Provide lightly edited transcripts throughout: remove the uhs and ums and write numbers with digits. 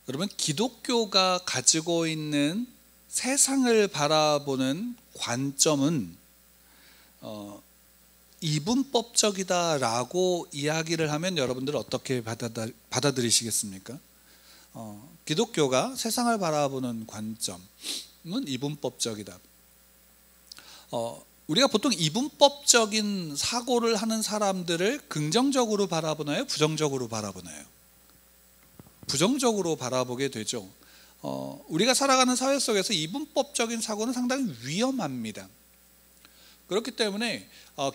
여러분, 기독교가 가지고 있는 세상을 바라보는 관점은 이분법적이다라고 이야기를 하면 여러분들 어떻게 받아들이시겠습니까? 기독교가 세상을 바라보는 관점은 이분법적이다. 우리가 보통 이분법적인 사고를 하는 사람들을 긍정적으로 바라보나요? 부정적으로 바라보나요? 부정적으로 바라보게 되죠. 우리가 살아가는 사회 속에서 이분법적인 사고는 상당히 위험합니다. 그렇기 때문에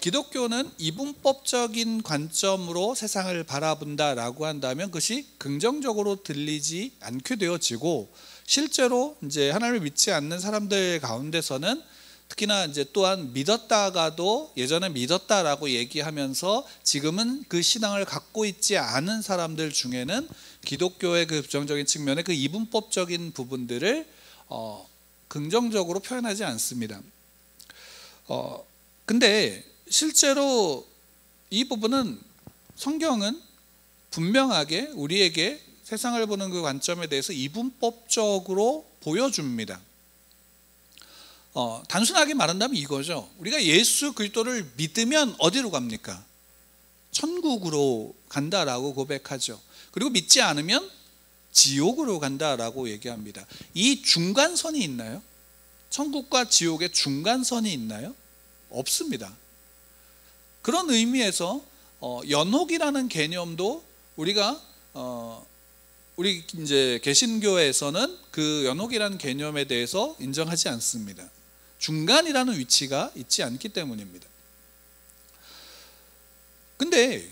기독교는 이분법적인 관점으로 세상을 바라본다라고 한다면 그것이 긍정적으로 들리지 않게 되어지고, 실제로 이제 하나님을 믿지 않는 사람들 가운데서는 특히나 이제 또한 믿었다가도 예전에 믿었다라고 얘기하면서 지금은 그 신앙을 갖고 있지 않은 사람들 중에는 기독교의 그 부정적인 측면의 그 이분법적인 부분들을 긍정적으로 표현하지 않습니다. 근데 실제로 이 부분은 성경은 분명하게 우리에게 세상을 보는 그 관점에 대해서 이분법적으로 보여줍니다. 단순하게 말한다면 이거죠. 우리가 예수 그리스도를 믿으면 어디로 갑니까? 천국으로 간다라고 고백하죠. 그리고 믿지 않으면 지옥으로 간다라고 얘기합니다. 이 중간선이 있나요? 천국과 지옥의 중간선이 있나요? 없습니다. 그런 의미에서 연옥이라는 개념도 우리가 우리 이제 개신교에서는 그 연옥이라는 개념에 대해서 인정하지 않습니다. 중간이라는 위치가 있지 않기 때문입니다. 근데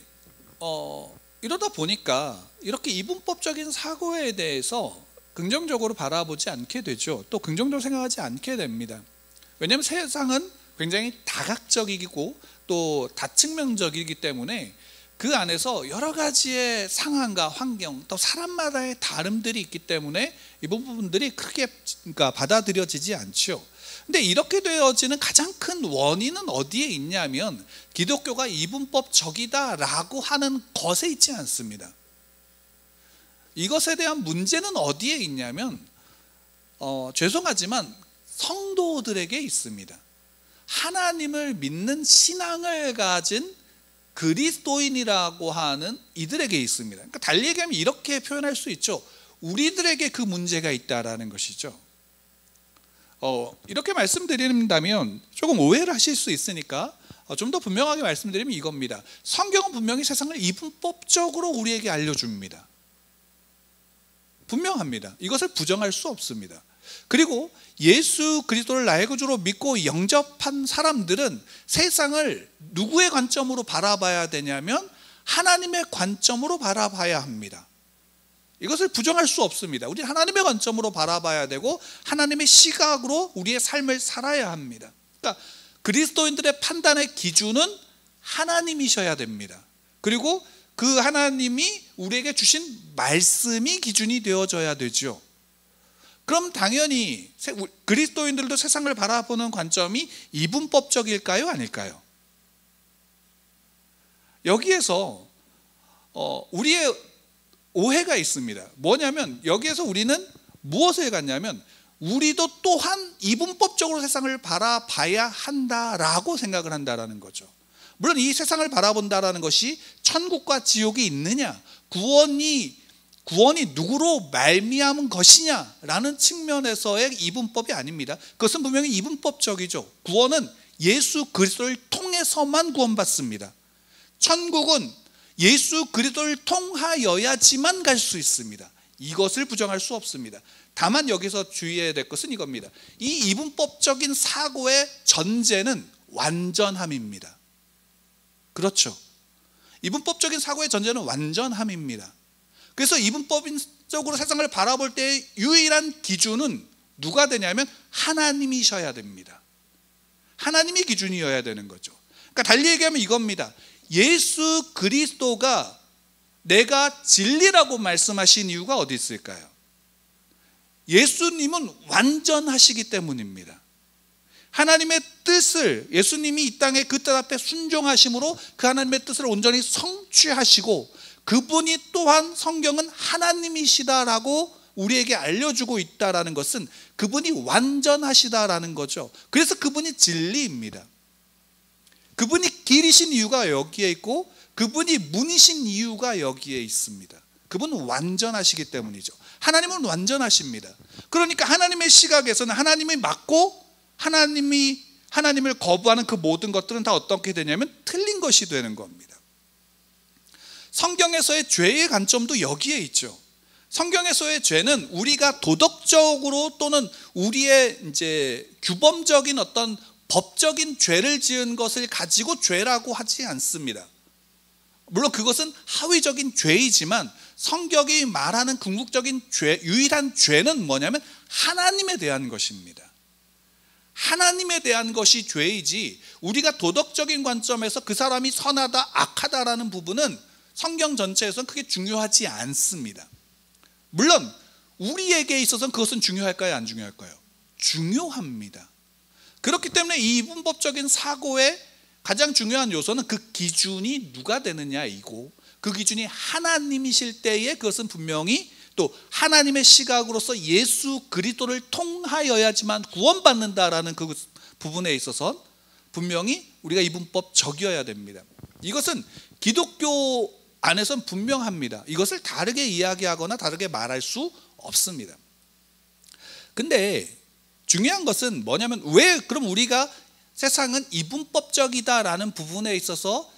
이러다 보니까 이렇게 이분법적인 사고에 대해서 긍정적으로 바라보지 않게 되죠. 또 긍정적으로 생각하지 않게 됩니다. 왜냐하면 세상은 굉장히 다각적이고 또 다측면적이기 때문에 그 안에서 여러 가지의 상황과 환경, 또 사람마다의 다름들이 있기 때문에 이 부분들이 크게 받아들여지지 않죠. 근데 이렇게 되어지는 가장 큰 원인은 어디에 있냐면 기독교가 이분법적이다라고 하는 것에 있지 않습니다. 이것에 대한 문제는 어디에 있냐면 죄송하지만 성도들에게 있습니다. 하나님을 믿는 신앙을 가진 그리스도인이라고 하는 이들에게 있습니다. 그러니까 달리 얘기하면 이렇게 표현할 수 있죠. 우리들에게 그 문제가 있다라는 것이죠. 이렇게 말씀드린다면 조금 오해를 하실 수 있으니까 좀 더 분명하게 말씀드리면 이겁니다. 성경은 분명히 세상을 이분법적으로 우리에게 알려줍니다. 분명합니다. 이것을 부정할 수 없습니다. 그리고 예수 그리스도를 나의 구주로 믿고 영접한 사람들은 세상을 누구의 관점으로 바라봐야 되냐면 하나님의 관점으로 바라봐야 합니다. 이것을 부정할 수 없습니다. 우리 하나님의 관점으로 바라봐야 되고 하나님의 시각으로 우리의 삶을 살아야 합니다. 그러니까 그리스도인들의 판단의 기준은 하나님이셔야 됩니다. 그리고 그 하나님이 우리에게 주신 말씀이 기준이 되어져야 되죠. 그럼 당연히 그리스도인들도 세상을 바라보는 관점이 이분법적일까요? 아닐까요? 여기에서 우리의 오해가 있습니다. 뭐냐면 여기에서 우리는 무엇을 갖냐면 우리도 또한 이분법적으로 세상을 바라봐야 한다라고 생각을 한다라는 거죠. 물론 이 세상을 바라본다라는 것이 천국과 지옥이 있느냐, 구원이 누구로 말미암은 것이냐라는 측면에서의 이분법이 아닙니다. 그것은 분명히 이분법적이죠. 구원은 예수 그리스도를 통해서만 구원받습니다. 천국은 예수 그리스도를 통하여야지만 갈 수 있습니다. 이것을 부정할 수 없습니다. 다만 여기서 주의해야 될 것은 이겁니다. 이 이분법적인 사고의 전제는 완전함입니다. 그렇죠. 이분법적인 사고의 전제는 완전함입니다. 그래서 이분법적으로 세상을 바라볼 때의 유일한 기준은 누가 되냐면 하나님이셔야 됩니다. 하나님이 기준이어야 되는 거죠. 그러니까 달리 얘기하면 이겁니다. 예수 그리스도가 내가 진리라고 말씀하신 이유가 어디 있을까요? 예수님은 완전하시기 때문입니다. 하나님의 뜻을, 예수님이 이 땅에 그 뜻 앞에 순종하심으로 그 하나님의 뜻을 온전히 성취하시고 그분이 또한 성경은 하나님이시다라고 우리에게 알려주고 있다라는 것은 그분이 완전하시다라는 거죠. 그래서 그분이 진리입니다. 그분이 길이신 이유가 여기에 있고 그분이 문이신 이유가 여기에 있습니다. 그분은 완전하시기 때문이죠. 하나님은 완전하십니다. 그러니까 하나님의 시각에서는 하나님이 맞고 하나님을 거부하는 그 모든 것들은 다 어떻게 되냐면 틀린 것이 되는 겁니다. 성경에서의 죄의 관점도 여기에 있죠. 성경에서의 죄는 우리가 도덕적으로 또는 우리의 이제 규범적인 어떤 법적인 죄를 지은 것을 가지고 죄라고 하지 않습니다. 물론 그것은 하위적인 죄이지만 성경이 말하는 궁극적인 죄, 유일한 죄는 뭐냐면 하나님에 대한 것입니다. 하나님에 대한 것이 죄이지 우리가 도덕적인 관점에서 그 사람이 선하다 악하다라는 부분은 성경 전체에서는 크게 중요하지 않습니다. 물론 우리에게 있어서는 그것은 중요할까요? 안 중요할까요? 중요합니다. 그렇기 때문에 이 이분법적인 사고의 가장 중요한 요소는 그 기준이 누가 되느냐이고 그 기준이 하나님이실 때에 그것은 분명히 또 하나님의 시각으로서 예수 그리스도를 통하여야지만 구원받는다라는 그 부분에 있어서 분명히 우리가 이분법적이어야 됩니다. 이것은 기독교 안에서는 분명합니다. 이것을 다르게 이야기하거나 다르게 말할 수 없습니다. 근데 중요한 것은 뭐냐면 왜 그럼 우리가 세상은 이분법적이다라는 부분에 있어서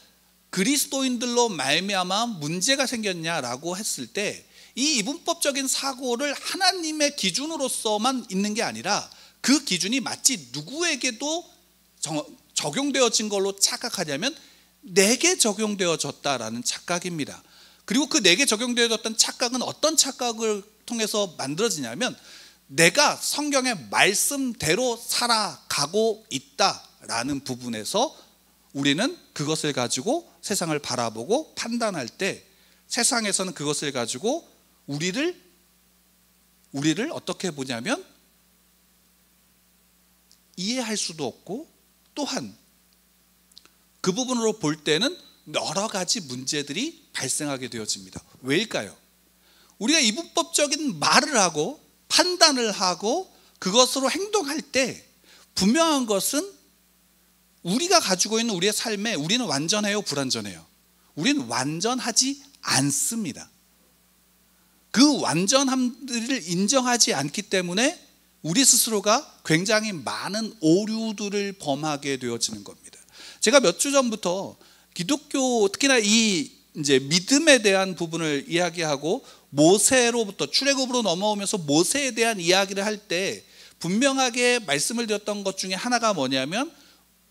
그리스도인들로 말미암아 문제가 생겼냐라고 했을 때 이 이분법적인 사고를 하나님의 기준으로서만 있는 게 아니라 그 기준이 마치 누구에게도 적용되어진 걸로 착각하냐면 내게 적용되어졌다라는 착각입니다. 그리고 그 내게 적용되어졌던 착각은 어떤 착각을 통해서 만들어지냐면 내가 성경의 말씀대로 살아가고 있다라는 부분에서 우리는 그것을 가지고 세상을 바라보고 판단할 때 세상에서는 그것을 가지고 우리를 어떻게 보냐면 이해할 수도 없고 또한 그 부분으로 볼 때는 여러 가지 문제들이 발생하게 되어집니다. 왜일까요? 우리가 이분법적인 말을 하고 판단을 하고 그것으로 행동할 때 분명한 것은 우리가 가지고 있는 우리의 삶에 우리는 완전해요? 불완전해요? 우리는 완전하지 않습니다. 그 완전함들을 인정하지 않기 때문에 우리 스스로가 굉장히 많은 오류들을 범하게 되어지는 겁니다. 제가 몇 주 전부터 기독교 특히나 이 이제 믿음에 대한 부분을 이야기하고 모세로부터 출애굽으로 넘어오면서 모세에 대한 이야기를 할 때 분명하게 말씀을 드렸던 것 중에 하나가 뭐냐면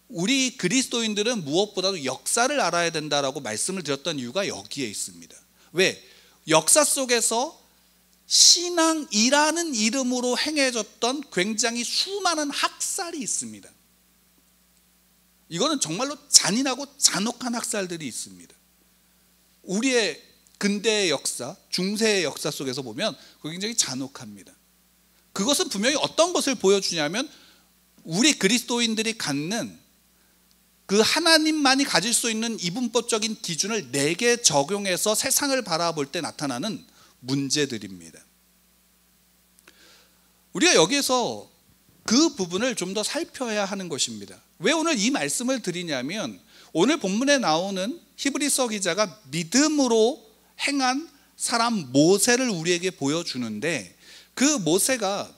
우리 그리스도인들은 무엇보다도 역사를 알아야 된다라고 말씀을 드렸던 이유가 여기에 있습니다. 왜? 역사 속에서 신앙이라는 이름으로 행해졌던 굉장히 수많은 학살이 있습니다. 이거는 정말로 잔인하고 잔혹한 학살들이 있습니다. 우리의 근대의 역사, 중세의 역사 속에서 보면 굉장히 잔혹합니다. 그것은 분명히 어떤 것을 보여주냐면 우리 그리스도인들이 갖는 그 하나님만이 가질 수 있는 이분법적인 기준을 내게 적용해서 세상을 바라볼 때 나타나는 문제들입니다. 우리가 여기에서 그 부분을 좀 더 살펴야 하는 것입니다. 왜 오늘 이 말씀을 드리냐면 오늘 본문에 나오는 히브리서 기자가 믿음으로 행한 사람 모세를 우리에게 보여주는데 그 모세가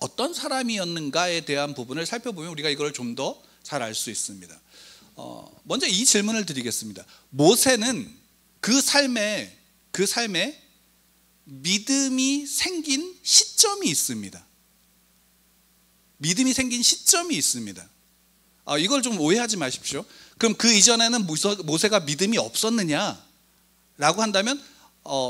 어떤 사람이었는가에 대한 부분을 살펴보면 우리가 이걸 좀 더 잘 알 수 있습니다. 먼저 이 질문을 드리겠습니다. 모세는 그 삶에 믿음이 생긴 시점이 있습니다. 믿음이 생긴 시점이 있습니다. 이걸 좀 오해하지 마십시오. 그럼 그 이전에는 모세가 믿음이 없었느냐? 라고 한다면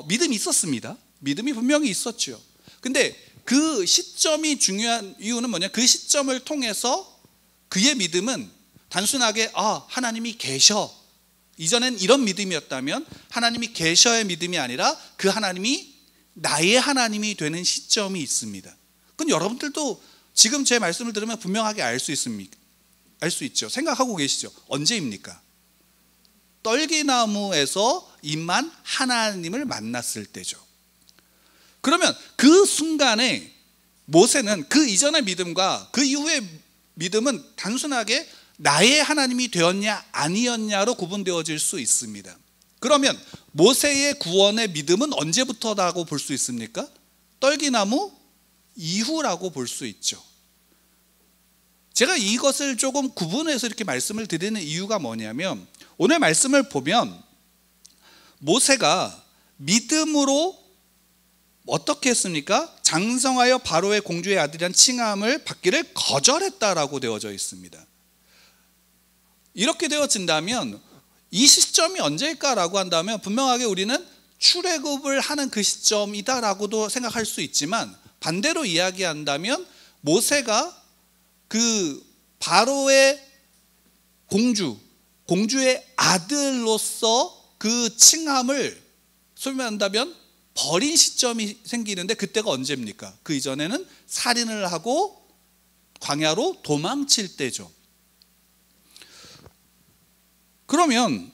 믿음이 있었습니다. 믿음이 분명히 있었죠. 근데 그 시점이 중요한 이유는 뭐냐? 그 시점을 통해서 그의 믿음은 단순하게 하나님이 계셔. 이전엔 이런 믿음이었다면 하나님이 계셔의 믿음이 아니라 그 하나님이 나의 하나님이 되는 시점이 있습니다. 그건 여러분들도 지금 제 말씀을 들으면 분명하게 알 수 있죠. 생각하고 계시죠? 언제입니까? 떨기나무에서 임한 하나님을 만났을 때죠. 그러면 그 순간에 모세는 그 이전의 믿음과 그 이후의 믿음은 단순하게 나의 하나님이 되었냐 아니었냐로 구분되어질 수 있습니다. 그러면 모세의 구원의 믿음은 언제부터라고 볼 수 있습니까? 떨기나무 이후라고 볼 수 있죠. 제가 이것을 조금 구분해서 이렇게 말씀을 드리는 이유가 뭐냐면, 오늘 말씀을 보면 모세가 믿음으로 어떻게 했습니까? 장성하여 바로의 공주의 아들이란 칭함을 받기를 거절했다라고 되어져 있습니다. 이렇게 되어진다면 이 시점이 언제일까라고 한다면 분명하게 우리는 출애굽을 하는 그 시점이다라고도 생각할 수 있지만, 반대로 이야기한다면 모세가 그 바로의 공주의 아들로서 그 칭함을 소위 말한다면 버린 시점이 생기는데, 그때가 언제입니까? 그 이전에는 살인을 하고 광야로 도망칠 때죠. 그러면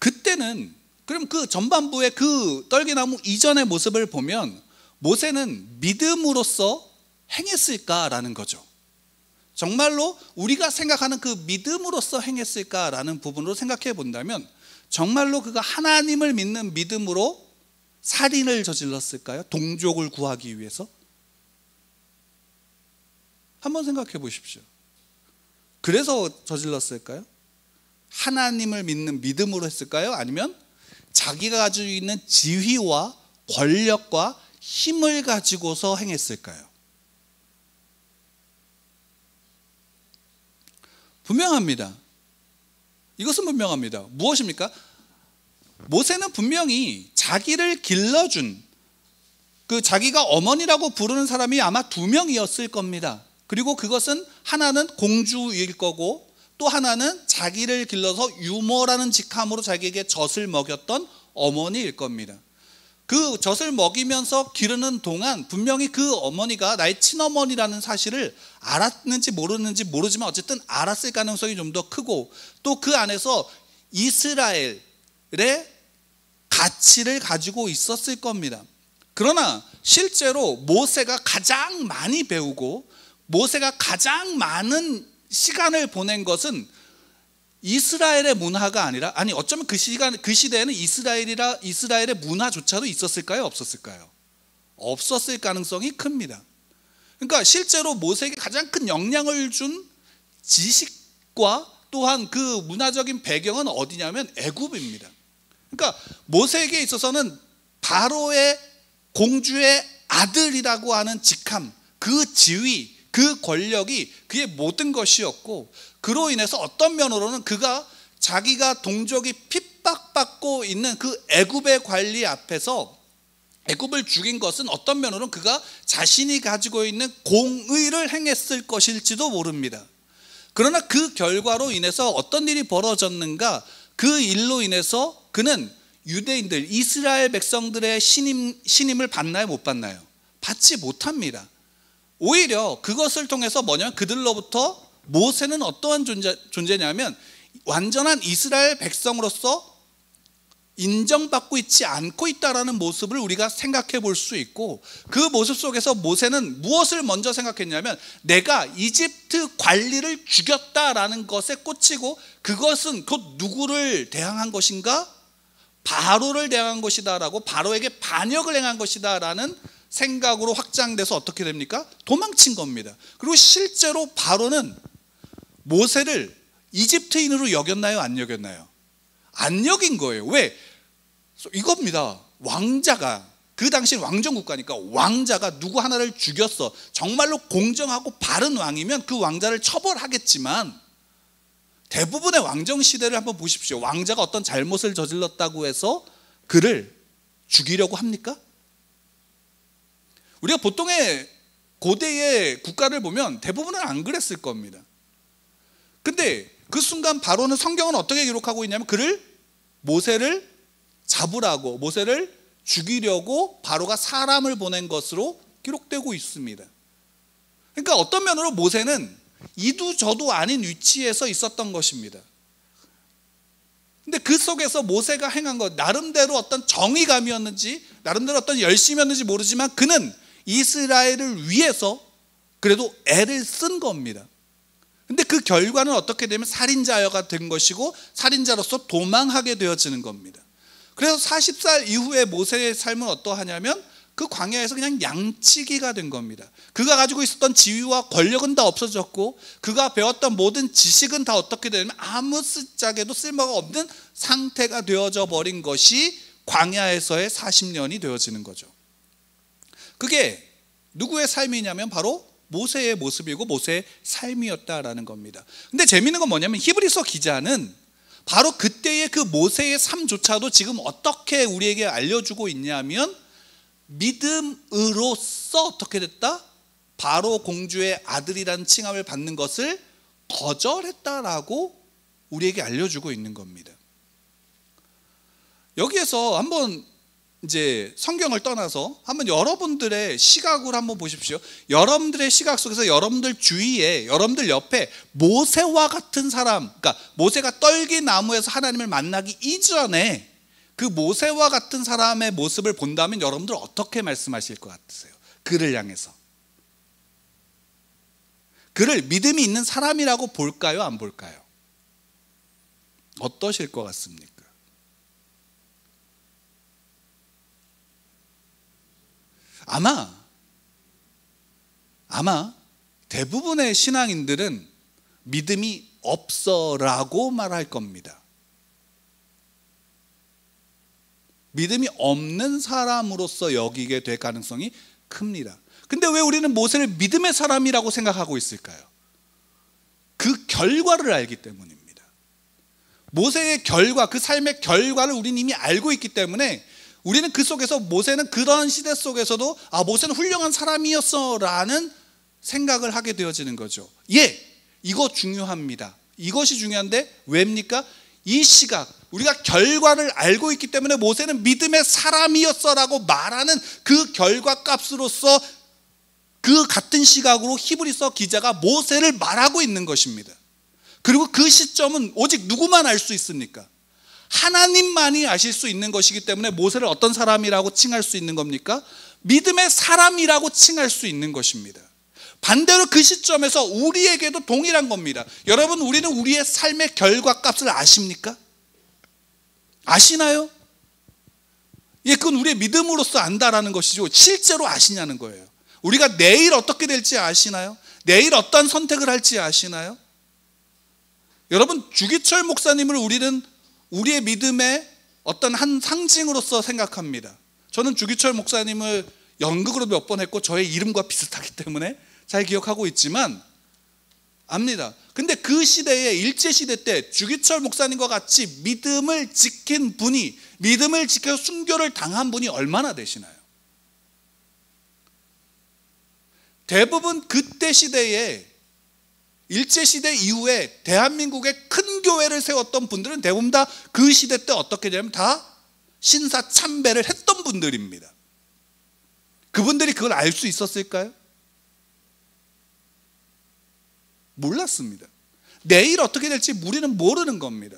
그때는, 그럼 그 전반부의 그 떨기나무 이전의 모습을 보면 모세는 믿음으로써 행했을까라는 거죠. 정말로 우리가 생각하는 그 믿음으로써 행했을까라는 부분으로 생각해 본다면, 정말로 그가 하나님을 믿는 믿음으로 살인을 저질렀을까요? 동족을 구하기 위해서? 한번 생각해 보십시오. 그래서 저질렀을까요? 하나님을 믿는 믿음으로 했을까요? 아니면 자기가 가지고 있는 지위와 권력과 힘을 가지고서 행했을까요? 분명합니다. 이것은 분명합니다. 무엇입니까? 모세는 분명히 자기를 길러준, 그 자기가 어머니라고 부르는 사람이 아마 2명이었을 겁니다. 그리고 그것은 하나는 공주일 거고, 또 하나는 자기를 길러서 유모라는 직함으로 자기에게 젖을 먹였던 어머니일 겁니다. 그 젖을 먹이면서 기르는 동안 분명히 그 어머니가 나의 친어머니라는 사실을 알았는지 모르는지 모르지만 어쨌든 알았을 가능성이 좀 더 크고, 또 그 안에서 이스라엘의 가치를 가지고 있었을 겁니다. 그러나 실제로 모세가 가장 많이 배우고 모세가 가장 많은 시간을 보낸 것은 이스라엘의 문화가 아니라, 아니 어쩌면 그 시대에는 이스라엘의 문화조차도 있었을까요? 없었을까요? 없었을 가능성이 큽니다. 그러니까 실제로 모세에게 가장 큰 영향을 준 지식과 또한 그 문화적인 배경은 어디냐면 애굽입니다. 그러니까 모세에게 있어서는 바로의 공주의 아들이라고 하는 직함, 그 지위, 그 권력이 그의 모든 것이었고, 그로 인해서 어떤 면으로는 그가 자기가 동족이 핍박받고 있는 그 애굽의 관리 앞에서 애굽을 죽인 것은 어떤 면으로는 그가 자신이 가지고 있는 공의를 행했을 것일지도 모릅니다. 그러나 그 결과로 인해서 어떤 일이 벌어졌는가? 그 일로 인해서 그는 유대인들, 이스라엘 백성들의 신임을 받나요? 못 받나요? 받지 못합니다. 오히려 그것을 통해서 뭐냐면 그들로부터 모세는 어떠한 존재냐면 완전한 이스라엘 백성으로서 인정받고 있지 않고 있다라는 모습을 우리가 생각해 볼 수 있고, 그 모습 속에서 모세는 무엇을 먼저 생각했냐면 내가 이집트 관리를 죽였다라는 것에 꽂히고, 그것은 곧 누구를 대항한 것인가? 바로를 대항한 것이다라고, 바로에게 반역을 행한 것이다라는 생각으로 확장돼서 어떻게 됩니까? 도망친 겁니다. 그리고 실제로 바로는 모세를 이집트인으로 여겼나요? 안 여겼나요? 안 여긴 거예요. 왜? 이겁니다. 왕자가, 그 당시엔 왕정국가니까 왕자가 누구 하나를 죽였어, 정말로 공정하고 바른 왕이면 그 왕자를 처벌하겠지만, 대부분의 왕정 시대를 한번 보십시오. 왕자가 어떤 잘못을 저질렀다고 해서 그를 죽이려고 합니까? 우리가 보통의 고대의 국가를 보면 대부분은 안 그랬을 겁니다. 근데 그 순간 바로는, 성경은 어떻게 기록하고 있냐면 모세를 잡으라고, 모세를 죽이려고 바로가 사람을 보낸 것으로 기록되고 있습니다. 그러니까 어떤 면으로 모세는 이도 저도 아닌 위치에서 있었던 것입니다. 근데 그 속에서 모세가 행한 것, 나름대로 어떤 정의감이었는지 나름대로 어떤 열심이었는지 모르지만 그는 이스라엘을 위해서 그래도 애를 쓴 겁니다. 근데 그 결과는 어떻게 되면 살인자가 된 것이고 살인자로서 도망하게 되어지는 겁니다. 그래서 40살 이후에 모세의 삶은 어떠하냐면 그 광야에서 그냥 양치기가 된 겁니다. 그가 가지고 있었던 지위와 권력은 다 없어졌고 그가 배웠던 모든 지식은 다 어떻게 되냐면 아무 짝에도 쓸모가 없는 상태가 되어져 버린 것이 광야에서의 40년이 되어지는 거죠. 그게 누구의 삶이냐면 바로 모세의 모습이고 모세의 삶이었다라는 겁니다. 근데 재미있는 건 뭐냐면 히브리서 기자는 바로 그때의 그 모세의 삶조차도 지금 어떻게 우리에게 알려주고 있냐면 믿음으로써 어떻게 됐다? 바로 공주의 아들이라는 칭함을 받는 것을 거절했다라고 우리에게 알려주고 있는 겁니다. 여기에서 한번 이제 성경을 떠나서 한번 여러분들의 시각으로 한번 보십시오. 여러분들의 시각 속에서 여러분들 주위에, 여러분들 옆에 모세와 같은 사람, 그러니까 모세가 떨기나무에서 하나님을 만나기 이전에 그 모세와 같은 사람의 모습을 본다면 여러분들 어떻게 말씀하실 것 같으세요? 그를 향해서 그를 믿음이 있는 사람이라고 볼까요? 안 볼까요? 어떠실 것 같습니까? 아마 대부분의 신앙인들은 믿음이 없어라고 말할 겁니다. 믿음이 없는 사람으로서 여기게 될 가능성이 큽니다. 근데 왜 우리는 모세를 믿음의 사람이라고 생각하고 있을까요? 그 결과를 알기 때문입니다. 모세의 결과, 그 삶의 결과를 우리는 이미 알고 있기 때문에 우리는 그 속에서 모세는 그런 시대 속에서도 모세는 훌륭한 사람이었어 라는 생각을 하게 되어지는 거죠. 이거 중요합니다. 이것이 중요한데 왜입니까? 이 시각, 우리가 결과를 알고 있기 때문에 모세는 믿음의 사람이었어 라고 말하는 그 결과 값으로서 그 같은 시각으로 히브리서 기자가 모세를 말하고 있는 것입니다. 그리고 그 시점은 오직 누구만 알 수 있습니까? 하나님만이 아실 수 있는 것이기 때문에 모세를 어떤 사람이라고 칭할 수 있는 겁니까? 믿음의 사람이라고 칭할 수 있는 것입니다. 반대로 그 시점에서 우리에게도 동일한 겁니다. 여러분, 우리는 우리의 삶의 결과값을 아십니까? 아시나요? 그건 우리의 믿음으로서 안다라는 것이죠. 실제로 아시냐는 거예요. 우리가 내일 어떻게 될지 아시나요? 내일 어떤 선택을 할지 아시나요? 여러분, 주기철 목사님을 우리는 우리의 믿음의 어떤 한 상징으로서 생각합니다. 저는 주기철 목사님을 연극으로 몇 번 했고 저의 이름과 비슷하기 때문에 잘 기억하고 있지만 압니다. 근데 그 시대에 일제시대 때 주기철 목사님과 같이 믿음을 지킨 분이, 믿음을 지켜서 순교를 당한 분이 얼마나 되시나요? 대부분 그때 시대에, 일제시대 이후에 대한민국의 큰 교회를 세웠던 분들은 대부분 다 그 시대 때 어떻게 되냐면 다 신사 참배를 했던 분들입니다. 그분들이 그걸 알 수 있었을까요? 몰랐습니다. 내일 어떻게 될지 우리는 모르는 겁니다.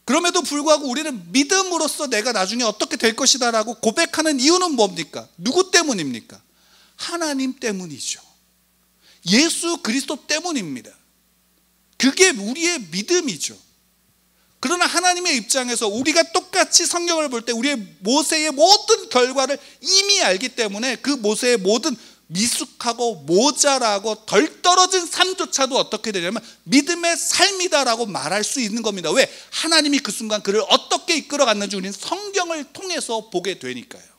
그럼에도 불구하고 우리는 믿음으로써 내가 나중에 어떻게 될 것이다 라고 고백하는 이유는 뭡니까? 누구 때문입니까? 하나님 때문이죠. 예수 그리스도 때문입니다. 그게 우리의 믿음이죠. 그러나 하나님의 입장에서 우리가 똑같이 성경을 볼 때 우리의 모세의 모든 결과를 이미 알기 때문에 그 모세의 모든 미숙하고 모자라고 덜 떨어진 삶조차도 어떻게 되냐면 믿음의 삶이다라고 말할 수 있는 겁니다. 왜? 하나님이 그 순간 그를 어떻게 이끌어갔는지 우리는 성경을 통해서 보게 되니까요.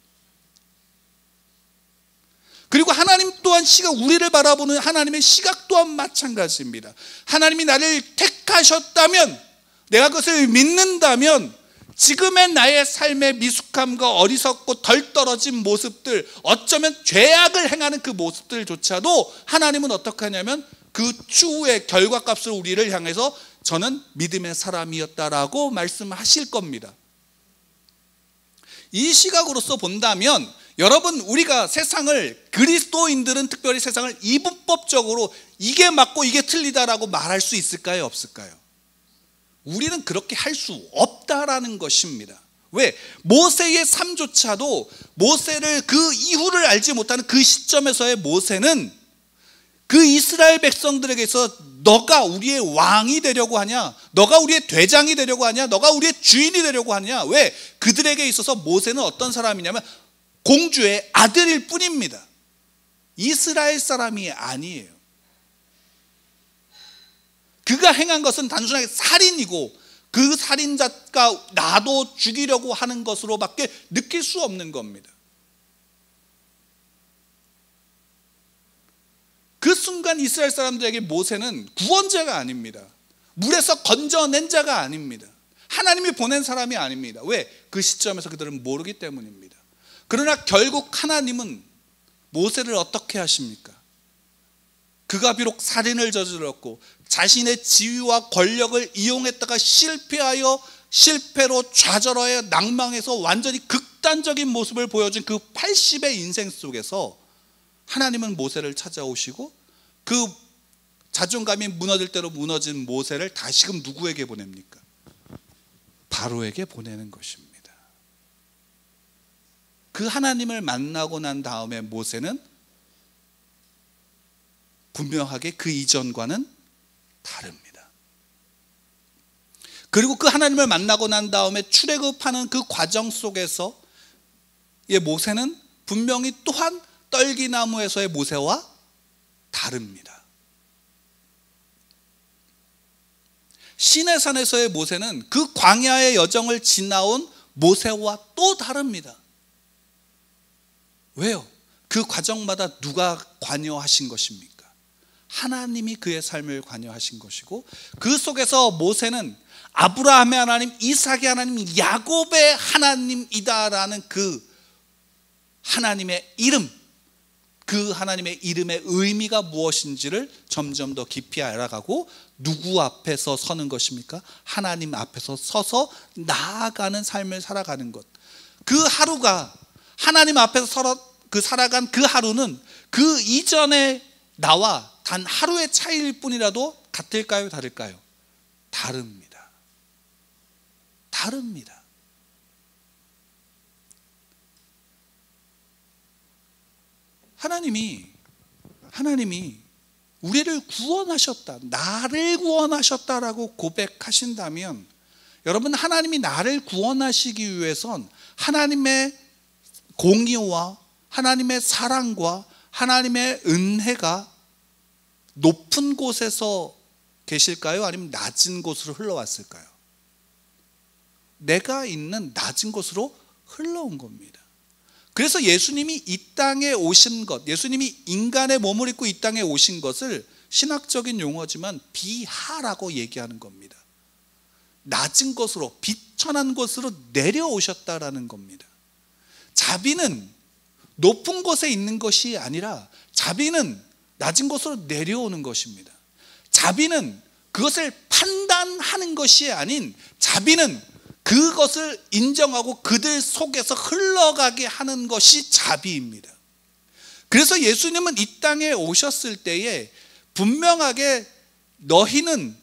그리고 하나님 또한 우리를 바라보는 하나님의 시각 또한 마찬가지입니다. 하나님이 나를 택하셨다면, 내가 그것을 믿는다면 지금의 나의 삶의 미숙함과 어리석고 덜 떨어진 모습들, 어쩌면 죄악을 행하는 그 모습들조차도 하나님은 어떻게 하냐면 그 추후의 결과값을 우리를 향해서 저는 믿음의 사람이었다라고 말씀하실 겁니다. 이 시각으로서 본다면 여러분, 우리가 세상을, 그리스도인들은 특별히 세상을 이분법적으로 이게 맞고 이게 틀리다라고 말할 수 있을까요? 없을까요? 우리는 그렇게 할 수 없다라는 것입니다. 왜? 모세의 삶조차도 모세를 그 이후를 알지 못하는 그 시점에서의 모세는 그 이스라엘 백성들에게서 너가 우리의 왕이 되려고 하냐? 너가 우리의 대장이 되려고 하냐? 너가 우리의 주인이 되려고 하냐? 왜? 그들에게 있어서 모세는 어떤 사람이냐면 공주의 아들일 뿐입니다. 이스라엘 사람이 아니에요. 그가 행한 것은 단순하게 살인이고 그 살인자가 나도 죽이려고 하는 것으로밖에 느낄 수 없는 겁니다. 그 순간 이스라엘 사람들에게 모세는 구원자가 아닙니다. 물에서 건져낸 자가 아닙니다. 하나님이 보낸 사람이 아닙니다. 왜? 그 시점에서 그들은 모르기 때문입니다. 그러나 결국 하나님은 모세를 어떻게 하십니까? 그가 비록 살인을 저질렀고 자신의 지위와 권력을 이용했다가 실패로 좌절하여 낭망해서 완전히 극단적인 모습을 보여준 그 80의 인생 속에서 하나님은 모세를 찾아오시고 그 자존감이 무너질 대로 무너진 모세를 다시금 누구에게 보냅니까? 바로에게 보내는 것입니다. 그 하나님을 만나고 난 다음에 모세는 분명하게 그 이전과는 다릅니다. 그리고 그 하나님을 만나고 난 다음에 출애굽하는 그 과정 속에서 모세는 분명히 또한 떨기나무에서의 모세와 다릅니다. 시내산에서의 모세는 그 광야의 여정을 지나온 모세와 또 다릅니다. 왜요? 그 과정마다 누가 관여하신 것입니까? 하나님이 그의 삶을 관여하신 것이고 그 속에서 모세는 아브라함의 하나님, 이삭의 하나님, 야곱의 하나님이다라는 그 하나님의 이름, 그 하나님의 이름의 의미가 무엇인지를 점점 더 깊이 알아가고 누구 앞에서 서는 것입니까? 하나님 앞에서 서서 나아가는 삶을 살아가는 것. 그 하루가 하나님 앞에서 살아간 그 하루는 그 이전의 나와 단 하루의 차이일 뿐이라도 같을까요? 다를까요? 다릅니다. 다릅니다. 하나님이 우리를 구원하셨다, 나를 구원하셨다라고 고백하신다면 여러분, 하나님이 나를 구원하시기 위해선 하나님의 공의와 하나님의 사랑과 하나님의 은혜가 높은 곳에서 계실까요? 아니면 낮은 곳으로 흘러왔을까요? 내가 있는 낮은 곳으로 흘러온 겁니다. 그래서 예수님이 이 땅에 오신 것, 예수님이 인간의 몸을 입고 이 땅에 오신 것을 신학적인 용어지만 비하라고 얘기하는 겁니다. 낮은 곳으로, 비천한 곳으로 내려오셨다라는 겁니다. 자비는 높은 곳에 있는 것이 아니라 자비는 낮은 곳으로 내려오는 것입니다. 자비는 그것을 판단하는 것이 아닌 자비는 그것을 인정하고 그들 속에서 흘러가게 하는 것이 자비입니다. 그래서 예수님은 이 땅에 오셨을 때에 분명하게 너희는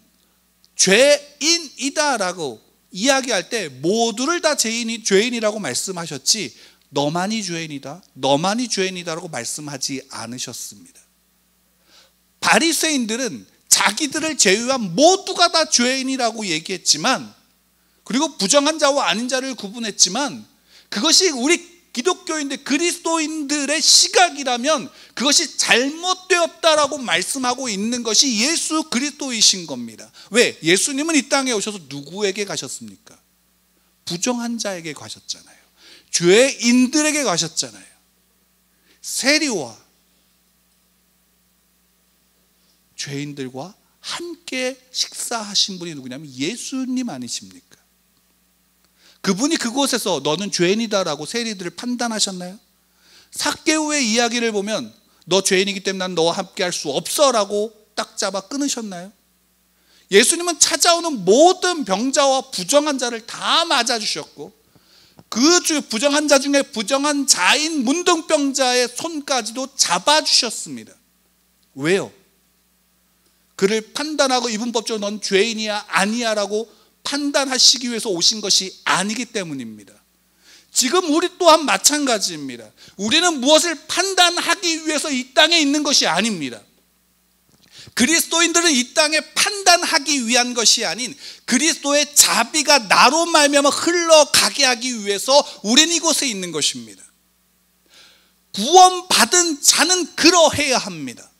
죄인이다라고 이야기할 때 모두를 다 죄인이라고 말씀하셨지 너만이 죄인이다, 너만이 죄인이다라고 말씀하지 않으셨습니다. 바리새인들은 자기들을 제외한 모두가 다 죄인이라고 얘기했지만, 그리고 부정한 자와 아닌 자를 구분했지만, 그것이 우리 기독교인들, 그리스도인들의 시각이라면 그것이 잘못되었다라고 말씀하고 있는 것이 예수 그리스도이신 겁니다. 왜? 예수님은 이 땅에 오셔서 누구에게 가셨습니까? 부정한 자에게 가셨잖아요. 죄인들에게 가셨잖아요. 세리와 죄인들과 함께 식사하신 분이 누구냐면 예수님 아니십니까? 그분이 그곳에서 너는 죄인이다라고 세리들을 판단하셨나요? 삭개오의 이야기를 보면 너 죄인이기 때문에 난 너와 함께 할 수 없어 라고 딱 잡아 끊으셨나요? 예수님은 찾아오는 모든 병자와 부정한 자를 다 맞아주셨고, 그 부정한 자 중에 부정한 자인 문둥병자의 손까지도 잡아주셨습니다. 왜요? 그를 판단하고 이분법적으로 넌 죄인이야 아니야 라고 판단하시기 위해서 오신 것이 아니기 때문입니다. 지금 우리 또한 마찬가지입니다. 우리는 무엇을 판단하기 위해서 이 땅에 있는 것이 아닙니다. 그리스도인들은 이 땅에 판단하기 위한 것이 아닌 그리스도의 자비가 나로 말미암아 흘러가게 하기 위해서 우리는 이곳에 있는 것입니다. 구원받은 자는 그러해야 합니다.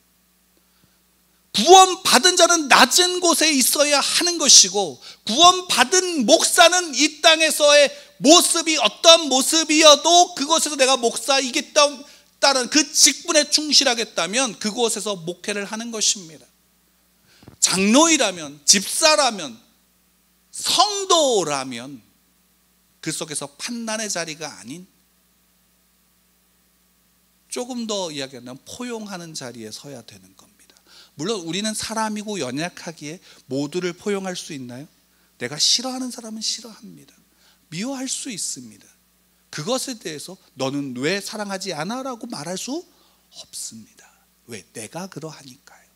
구원받은 자는 낮은 곳에 있어야 하는 것이고, 구원받은 목사는 이 땅에서의 모습이 어떤 모습이어도 그곳에서 내가 목사이겠다는 그 직분에 충실하겠다면 그곳에서 목회를 하는 것입니다. 장로이라면, 집사라면, 성도라면 그 속에서 판단의 자리가 아닌 조금 더 이야기하면 포용하는 자리에 서야 되는 겁니다. 물론 우리는 사람이고 연약하기에 모두를 포용할 수 있나요? 내가 싫어하는 사람은 싫어합니다. 미워할 수 있습니다. 그것에 대해서 너는 왜 사랑하지 않아? 라고 말할 수 없습니다. 왜? 내가 그러하니까요.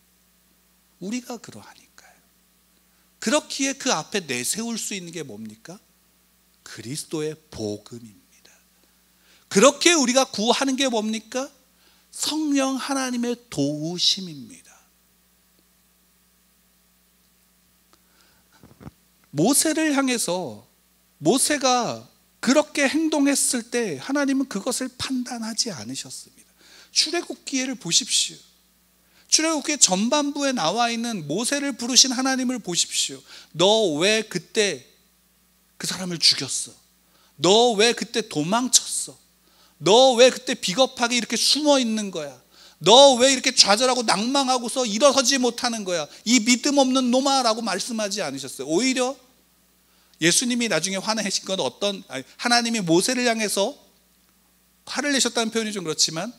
우리가 그러하니까요. 그렇기에 그 앞에 내세울 수 있는 게 뭡니까? 그리스도의 복음입니다. 그렇게 우리가 구하는 게 뭡니까? 성령 하나님의 도우심입니다. 모세를 향해서 모세가 그렇게 행동했을 때 하나님은 그것을 판단하지 않으셨습니다. 출애굽기를 보십시오. 출애굽기 전반부에 나와 있는 모세를 부르신 하나님을 보십시오. 너 왜 그때 그 사람을 죽였어? 너 왜 그때 도망쳤어? 너 왜 그때 비겁하게 이렇게 숨어 있는 거야? 너 왜 이렇게 좌절하고 낭망하고서 일어서지 못하는 거야? 이 믿음 없는 놈아 라고 말씀하지 않으셨어요. 오히려 예수님이 나중에 화내신 건 하나님이 모세를 향해서 화를 내셨다는 표현이 좀 그렇지만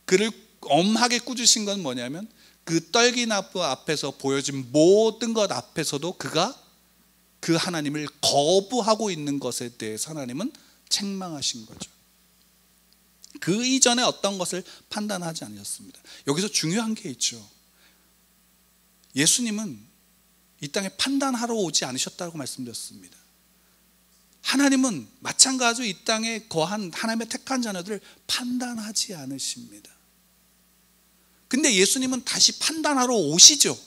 그를 엄하게 꾸짖으신 건 뭐냐면 그 떨기나무 앞에서 보여진 모든 것 앞에서도 그가 그 하나님을 거부하고 있는 것에 대해서 하나님은 책망하신 거죠. 그 이전에 어떤 것을 판단하지 않으셨습니다. 여기서 중요한 게 있죠. 예수님은 이 땅에 판단하러 오지 않으셨다고 말씀드렸습니다. 하나님은 마찬가지로 이 땅에 거한 하나님의 택한 자녀들을 판단하지 않으십니다. 근데 예수님은 다시 판단하러 오시죠.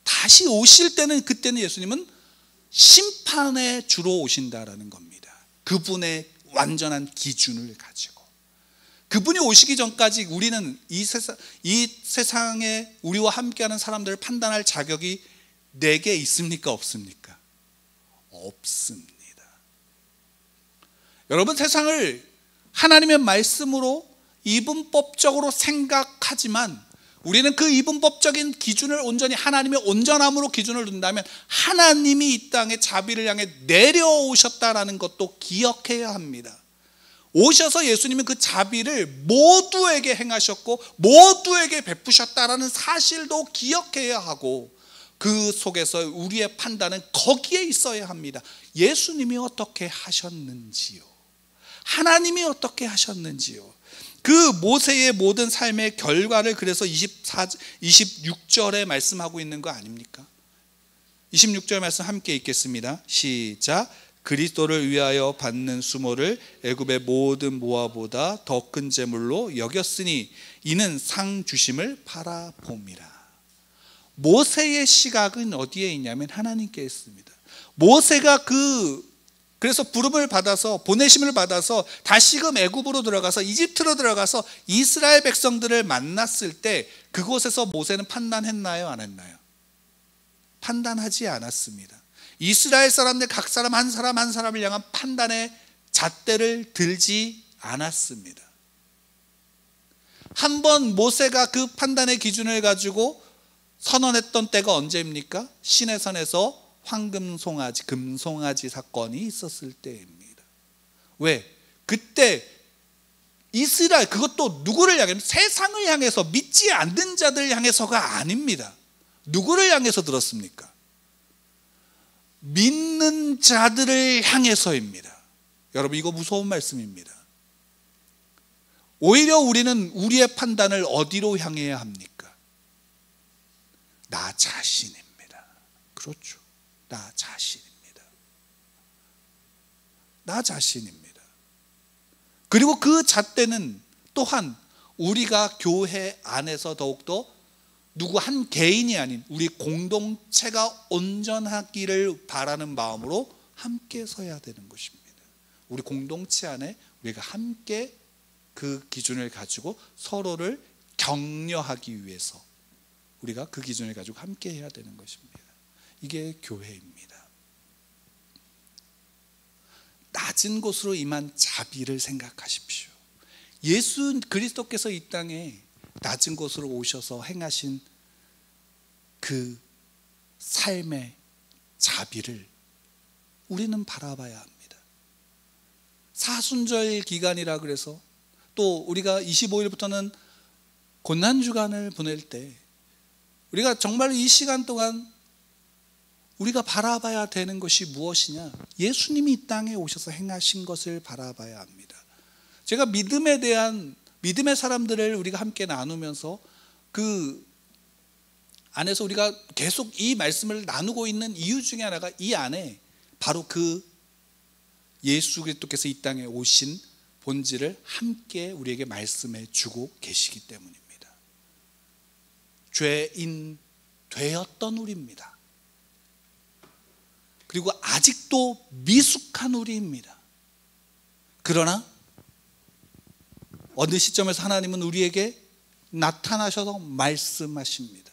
다시 오실 때는 그때는 예수님은 심판에 주로 오신다라는 겁니다. 그분의 완전한 기준을 가지고. 그분이 오시기 전까지 우리는 이 세상에 우리와 함께하는 사람들을 판단할 자격이 내게 있습니까? 없습니까? 없습니다. 여러분, 세상을 하나님의 말씀으로 이분법적으로 생각하지만 우리는 그 이분법적인 기준을 온전히 하나님의 온전함으로 기준을 둔다면 하나님이 이 땅에 자비를 향해 내려오셨다라는 것도 기억해야 합니다. 오셔서 예수님은 그 자비를 모두에게 행하셨고 모두에게 베푸셨다라는 사실도 기억해야 하고, 그 속에서 우리의 판단은 거기에 있어야 합니다. 예수님이 어떻게 하셨는지요? 하나님이 어떻게 하셨는지요? 그 모세의 모든 삶의 결과를 그래서 26절에 말씀하고 있는 거 아닙니까? 26절 말씀 함께 읽겠습니다. 시작. 그리스도를 위하여 받는 수모를 애굽의 모든 모아보다 더 큰 재물로 여겼으니 이는 상 주심을 바라봅니다. 모세의 시각은 어디에 있냐면 하나님께 있습니다. 모세가 그래서 부름을 받아서 보내심을 받아서 다시금 애굽으로 들어가서 이집트로 들어가서 이스라엘 백성들을 만났을 때 그곳에서 모세는 판단했나요? 안 했나요? 판단하지 않았습니다. 이스라엘 사람들 각 사람 한 사람 한 사람을 향한 판단의 잣대를 들지 않았습니다. 한번 모세가 그 판단의 기준을 가지고 선언했던 때가 언제입니까? 시내산에서 황금송아지, 금송아지 사건이 있었을 때입니다. 왜? 그때 이스라엘, 그것도 누구를 향해? 세상을 향해서, 믿지 않는 자들 향해서가 아닙니다. 누구를 향해서 들었습니까? 믿는 자들을 향해서입니다. 여러분, 이거 무서운 말씀입니다. 오히려 우리는 우리의 판단을 어디로 향해야 합니까? 나 자신입니다. 그렇죠. 나 자신입니다. 나 자신입니다. 그리고 그 잣대는 또한 우리가 교회 안에서 더욱더 누구 한 개인이 아닌 우리 공동체가 온전하기를 바라는 마음으로 함께 서야 되는 것입니다. 우리 공동체 안에 우리가 함께 그 기준을 가지고 서로를 격려하기 위해서 우리가 그 기준을 가지고 함께 해야 되는 것입니다. 이게 교회입니다. 낮은 곳으로 임한 자비를 생각하십시오. 예수 그리스도께서 이 땅에 낮은 곳으로 오셔서 행하신 그 삶의 자비를 우리는 바라봐야 합니다. 사순절 기간이라 그래서 또 우리가 25일부터는 고난주간을 보낼 때 우리가 정말 이 시간 동안 우리가 바라봐야 되는 것이 무엇이냐? 예수님이 이 땅에 오셔서 행하신 것을 바라봐야 합니다. 제가 믿음에 대한 믿음의 사람들을 우리가 함께 나누면서 그 안에서 우리가 계속 이 말씀을 나누고 있는 이유 중에 하나가 이 안에 바로 그 예수 그리스도께서 이 땅에 오신 본질을 함께 우리에게 말씀해 주고 계시기 때문입니다. 죄인 되었던 우리입니다. 그리고 아직도 미숙한 우리입니다. 그러나 어느 시점에서 하나님은 우리에게 나타나셔서 말씀하십니다.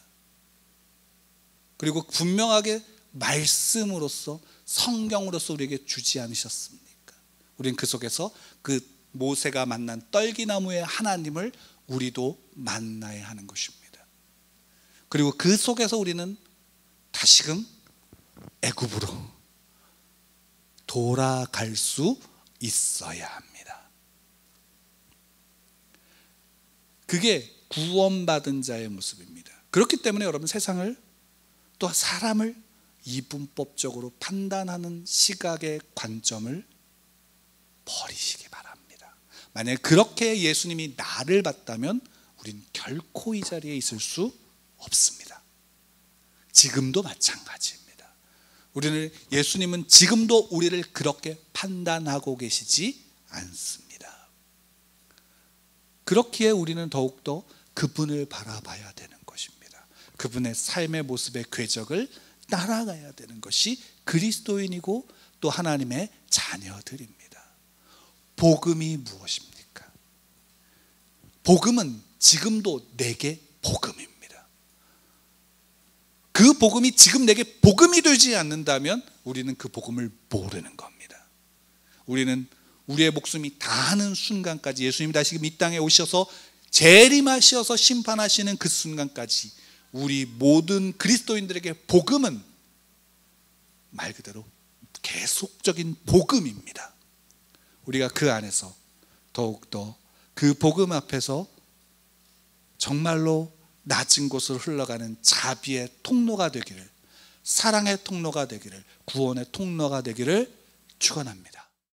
그리고 분명하게 말씀으로서 성경으로서 우리에게 주지 않으셨습니까? 우리는 그 속에서 그 모세가 만난 떨기나무의 하나님을 우리도 만나야 하는 것입니다. 그리고 그 속에서 우리는 다시금 애굽으로 돌아갈 수 있어야 합니다. 그게 구원받은 자의 모습입니다. 그렇기 때문에 여러분 세상을 또 사람을 이분법적으로 판단하는 시각의 관점을 버리시기 바랍니다. 만약에 그렇게 예수님이 나를 봤다면 우린 결코 이 자리에 있을 수 없습니다. 지금도 마찬가지입니다. 우리는 예수님은 지금도 우리를 그렇게 판단하고 계시지 않습니다. 그렇기에 우리는 더욱더 그분을 바라봐야 되는 것입니다. 그분의 삶의 모습의 궤적을 따라가야 되는 것이 그리스도인이고 또 하나님의 자녀들입니다. 복음이 무엇입니까? 복음은 지금도 내게 복음입니다. 그 복음이 지금 내게 복음이 되지 않는다면 우리는 그 복음을 모르는 겁니다. 우리는 우리의 목숨이 다하는 순간까지 예수님이 다시 이 땅에 오셔서 재림하셔서 심판하시는 그 순간까지 우리 모든 그리스도인들에게 복음은 말 그대로 계속적인 복음입니다. 우리가 그 안에서 더욱더 그 복음 앞에서 정말로 낮은 곳으로 흘러가는 자비의 통로가 되기를, 사랑의 통로가 되기를, 구원의 통로가 되기를 축원합니다.